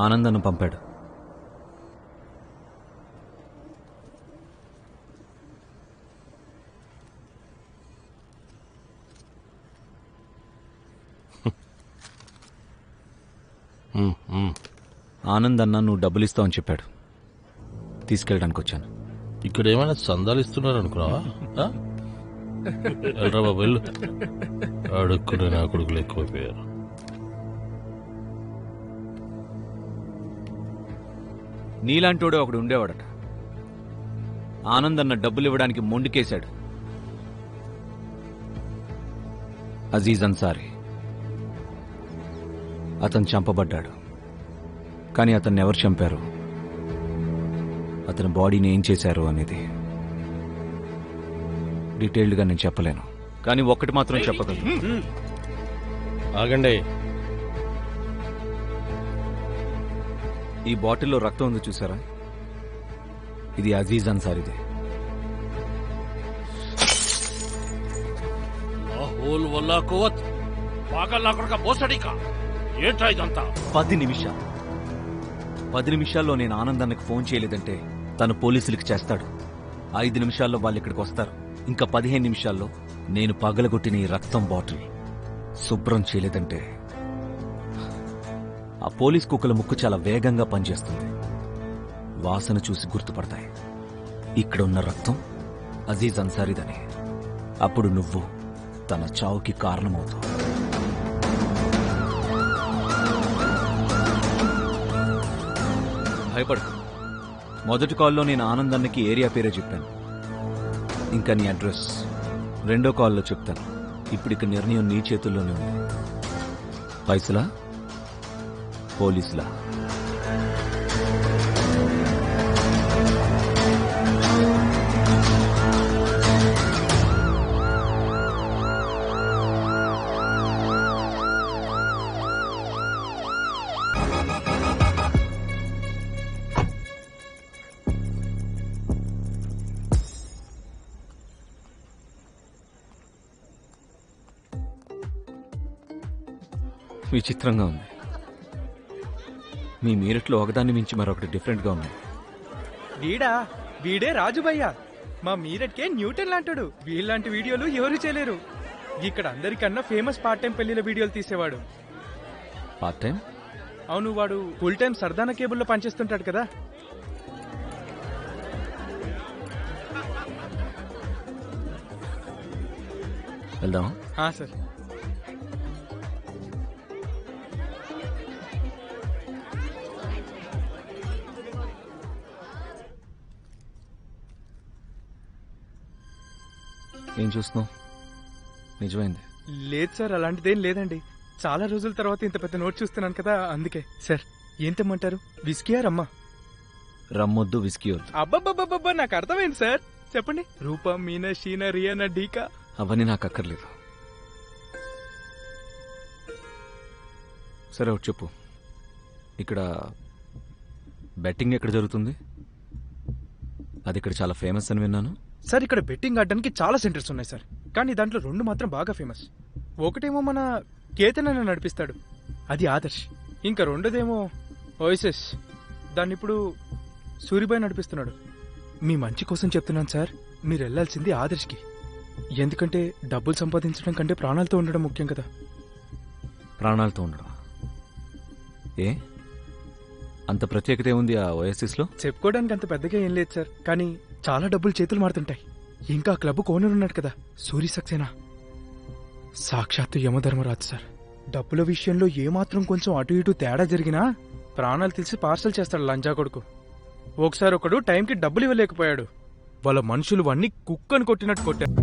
ఆనందను పంపాడు. ఆనంద్ అన్న నువ్వు డబ్బులు ఇస్తావని చెప్పాడు. తీసుకెళ్ళడానికి వచ్చాను. ఇక్కడ ఏమైనా సందాలు ఇస్తున్నారు అనుకున్నావా? వెళ్ళరా బాబు వెళ్ళు. అడుక్కునే నా కొడుకులు ఎక్కువైపోయారు. నీలాంటోడే ఒకడు ఉండేవాడట. ఆనంద్ అన్న డబ్బులు ఇవ్వడానికి మొండికేశాడు. అజీజ్ అన్సారీ. అతను చంపబడ్డాడు. కానీ అతన్ని ఎవరు చంపారు, అతని బాడీని ఏం చేశారు అనేది డీటెయిల్డ్గా నేను చెప్పలేను. కానీ ఒక్కటి మాత్రం చెప్పగలను. ఆగండి. ఈ బాటిల్లో రక్తం ఉంది చూసారా? ఇది అజీజ్ అన్సారీదే. ఇదంతా 10 నిమిషాల్లో నేను ఆనందానికి ఫోన్ చేయలేదంటే తను పోలీసులకి చేస్తాడు. 5 నిమిషాల్లో వాళ్ళు ఇక్కడికి వస్తారు. ఇంకా 15 నిమిషాల్లో నేను పగలగొట్టిన ఈ రక్తం బాటిల్ శుభ్రం చేయలేదంటే ఆ పోలీస్ కుక్కల ముక్కు చాలా వేగంగా పనిచేస్తుంది. వాసన చూసి గుర్తుపడతాయి ఇక్కడ ఉన్న రక్తం అజీజ్ అన్సారీదని. అప్పుడు నువ్వు తన చావుకి కారణమవుతావు. భయపడకు. మొదటి కాల్లో నేను ఆనందానికి ఏరియా పేరే చెప్పాను. ఇంకా నీ అడ్రస్ రెండో కాల్లో చెప్తాను. ఇప్పుడు ఇక నిర్ణయం నీ చేతుల్లోనే ఉంది. పైసలా పోలీసులా? విచిత్రంగా ఉంది. మీ మీరట్లో ఒకదాన్ని మించి మరొకటి డిఫరెంట్గా ఉంది. వీడే రాజుభయ్య. మా మీరట్కే న్యూటన్ లాంటాడు. వీళ్ళంటి వీడియోలు ఎవరు చేయలేరు. ఇక్కడ అందరికన్నా ఫేమస్ పార్ట్ టైం పెళ్లిల వీడియోలు తీసేవాడు. Part time? అవును, వాడు ఫుల్ టైం సర్దానా కేబుల్లో పనిచేస్తుంటాడు కదా. వెళ్దామా? సార్. ఏం చూస్తున్నావు? నిజమైంది? లేదు సార్, అలాంటిదేం లేదండి. చాలా రోజుల తర్వాత ఇంత పెద్ద నోట్ చూస్తున్నాను కదా, అందుకే. సార్ ఏం తెమ్మంటారు? విస్కీయా రమ్మా? రమ్మొద్దు, విస్కీ వద్దు. అబ్బబ్బబ్బబ్బా, నాకు అర్థమైంది సార్. చెప్పండి. రూపా, మీనా, షీనా, రియానా, డీకా? అవన్నీ నాకు అక్కర్లేదు. సరే ఒకటి చెప్పు, ఇక్కడ బెట్టింగ్ ఎక్కడ జరుగుతుంది? అది ఇక్కడ చాలా ఫేమస్ అని విన్నాను. సార్ ఇక్కడ బెట్టింగ్ ఆడడానికి చాలా సెంటర్స్ ఉన్నాయి సార్, కానీ దాంట్లో 2 మాత్రం బాగా ఫేమస్. ఒకటేమో మన కేతన్ అన్న నడిపిస్తాడు, అది ఆదర్శ్. ఇంకా రెండోదేమో ఓఎస్ఎస్, దాన్ని ఇప్పుడు సూరిబాయ్ నడిపిస్తున్నాడు. మీ మంచి కోసం చెప్తున్నాను సార్, మీరు వెళ్లాల్సింది ఆదర్శ్కి. ఎందుకంటే డబ్బులు సంపాదించడం కంటే ప్రాణాలతో ఉండడం ముఖ్యం కదా. ప్రాణాలతో ఉండడం ఏ అంత ప్రత్యేకత ఏముంది ఆ ఓఎస్ఎస్లో? చెప్పుకోవడానికి అంత పెద్దగా ఏం లేదు సార్, కానీ చాలా డబ్బులు చేతులు మారుతుంటాయి. ఇంకా క్లబ్ ఓనర్ ఉన్నాడు కదా, సూరి సక్సేనా, సాక్షాత్తు యమధర్మరాజు సార్. డబ్బుల విషయంలో ఏమాత్రం కొంచెం అటు ఇటు తేడా జరిగినా ప్రాణాలు తెలిసి పార్సల్ చేస్తాడు లంచా కొడుకు. ఒకసారి ఒకడు టైంకి డబ్బులు ఇవ్వలేకపోయాడు, వాళ్ళ మనుషులు అన్ని కుక్కని కొట్టినట్టు కొట్టారు.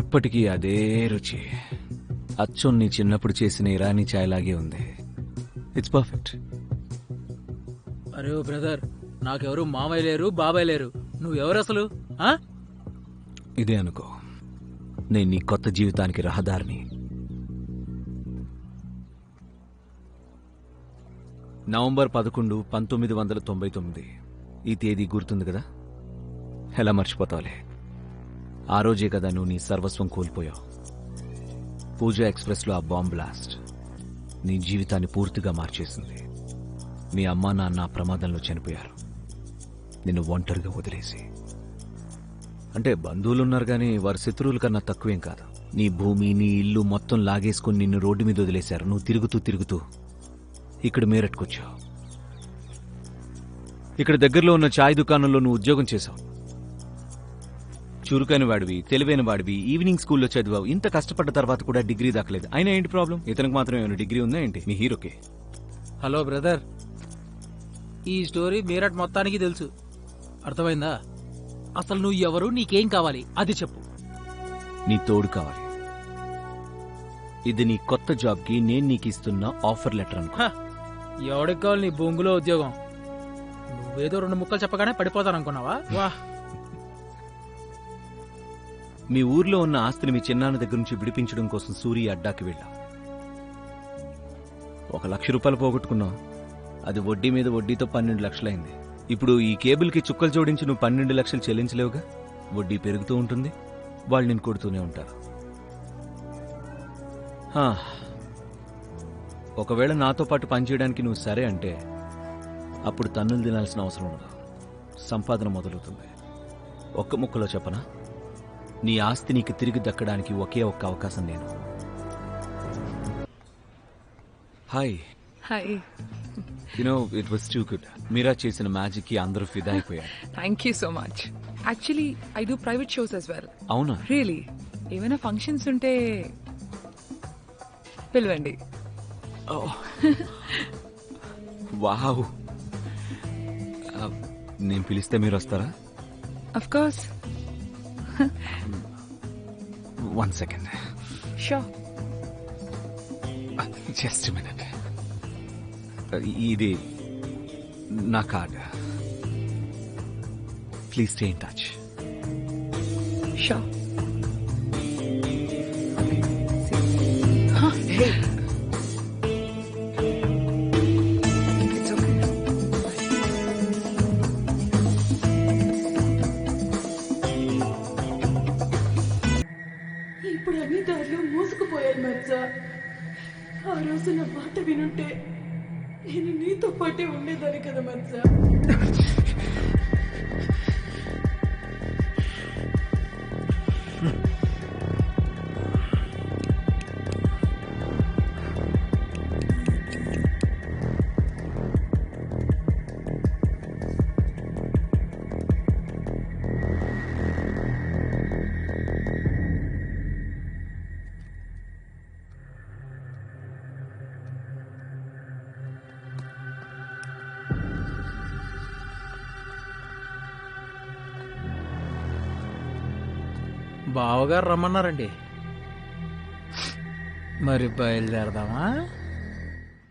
ఇప్పటికీ అదే రుచి. అచ్చం నీ చిన్నప్పుడు చేసిన ఇరానీ చాయ్ లాగే ఉంది. It's perfect. అరే ఓ బ్రదర్, నాకెవరు మామయ్య లేరు, బాబాయ్ లేరు. నువ్వెవరు అసలు? ఆ? ఇదే అనుకో, నేను నీ కొత్త జీవితానికి రహదారిని. నవంబర్ 11, 1999. ఈ తేదీ గుర్తుంది కదా? ఎలా మర్చిపోతావులే. ఆ రోజే కదా నువ్వు నీ సర్వస్వం కోల్పోయావు. పూజా ఎక్స్ప్రెస్లో ఆ బాంబ్ బ్లాస్ట్ నీ జీవితాన్ని పూర్తిగా మార్చేసింది. మీ అమ్మా నాన్న ఆ ప్రమాదంలో చనిపోయారు, నిన్ను ఒంటరిగా వదిలేసి. అంటే బంధువులున్నారు కానీ వారి శత్రువుల కన్నా తక్కువేం కాదు. నీ భూమి, నీ ఇల్లు మొత్తం లాగేసుకుని నిన్ను రోడ్డు మీద వదిలేశారు. నువ్వు తిరుగుతూ ఇక్కడ మేరట్టుకొచ్చావు. ఇక్కడ దగ్గరలో ఉన్న ఛాయ్ దుకాణంలో నువ్వు ఉద్యోగం చేశావు. చురుకైన వాడివి, తెలివైన వాడివి, ఈవినింగ్ స్కూల్లో చదివావు. ఇంత కష్టపడ్డ తర్వాత కూడా డిగ్రీ దాకలేదు. అయినా ఏంటి ప్రాబ్లం? ఇతనికి మాత్రం ఏమైనా డిగ్రీ ఉందా ఏంటి? మీ హీరోకి. హలో బ్రదర్, ఈ స్టోరీ మీరట్ మొత్తానికి తెలుసు. అర్థమైందా? అసలు నువ్వు ఎవరు, నీకేం కావాలి అది చెప్పు. నీ తోడు కావాలి. ఇది నీ కొత్త జాబ్కి నేను నీకు ఇస్తున్న ఆఫర్ లెటర్ అనుకో. హ, ఎవడికి కావాలి నీ బొంగులో ఉద్యోగం? నువ్వేదో 2 ముక్కలు చెప్పగానే పడిపోతాననుకున్నావా? వా, మీ ఊర్లో ఉన్న ఆస్తిని మీ చిన్నాన్న దగ్గర నుంచి విడిపించడం కోసం సూరి అడ్డాకి వెళ్ళా. 1 లక్ష రూపాయలు పోగొట్టుకున్నావు. అది వడ్డీ మీద వడ్డీతో 12 లక్షలైంది. ఇప్పుడు ఈ కేబుల్కి చుక్కలు జోడించి నువ్వు 12 లక్షలు చెల్లించలేవుగా. వడ్డీ పెరుగుతూ ఉంటుంది, వాళ్ళు నేను కొడుతూనే ఉంటారు. హా, ఒకవేళ నాతో పాటు పనిచేయడానికి నువ్వు సరే అంటే అప్పుడు తన్నులు తినాల్సిన అవసరం ఉండదు. సంపాదన మొదలవుతుంది. ఒక్క ముక్కలో చెప్పనా, నీ ఆస్తి నీకు తిరిగి దక్కడానికి ఒకే ఒక్క అవకాశం నేను. Hi. Hi. It was too good. Meera చేసిన మ్యాజిక్ కి అందరూ ఫిదా అయిపోయారు. Thank you so much. Actually I do private shows as well. అవునా? రియలీ. ఏమైనా ఫంక్షన్స్ ఉంటే పిలవండి. వావ్. నేను పిలిస్తే మీరు వస్తారా? Of course. 1 second. Sure. Just minute. ఇది నా card. Please stay in touch. Sure. Hey. It's okay. ఇప్పుడు అన్ని దారిలో మోసుకుపోయాను మచ్చా. ఆ రోజు నా మాట వినుంటే నేను నీతో పాటే ఉండేదాన్ని కదా మచ్చా. బావగారు రమ్మన్నారండి. మరి బయలుదేరదామా?